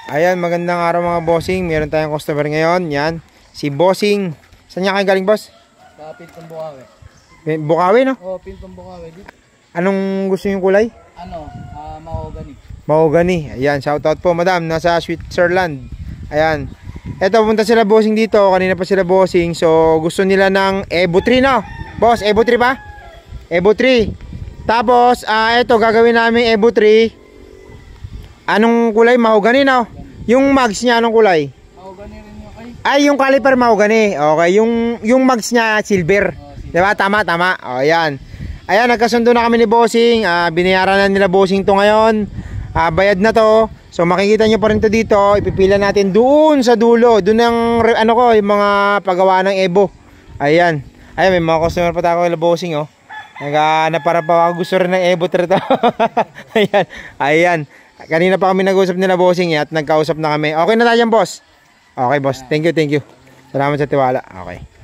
Ayan, magandang araw mga bossing. Meron tayong customer ngayon. Yan, si Bossing. Saan niya kayo galing, boss? Sa Pintong Bukawi. Bukawi, no? Oo, Pintong Bukawi. Anong gusto yung kulay? Mahogany. Mahogany. Ayan, shoutout po madam. Nasa Switzerland. Ayan. Eto, pumunta sila bossing dito. Kanina pa sila bossing. So, gusto nila ng Evo 3, no? Boss, Evo 3 ba? Evo 3. Tapos, eto, gagawin namin Evo 3. Anong kulay? Mahogany, no? Yung mags niya, anong kulay? Mahogany rin yung ay, yung caliper mahogany. Okay, yung mags niya, silver. Diba? Tama, tama. O, yan. Ayan, nagkasundo na kami ni bossing. Binayaran na nila bossing to ngayon. Bayad na to. So, makikita nyo pa rin to dito. Ipipila natin doon sa dulo. Doon ang, ano ko, yung mga paggawa ng Evo. Ayan. Ayan, may mga customer pa tayo kay bossing, oh. Para pa gusto rin ng Evo 3 to. Ayan. Ayan. Kanina pa kami nag-usap nila bossing at nagkausap na kami. Okay na tayo yan, boss? Okay, boss. Thank you, thank you. Salamat sa tiwala. Okay.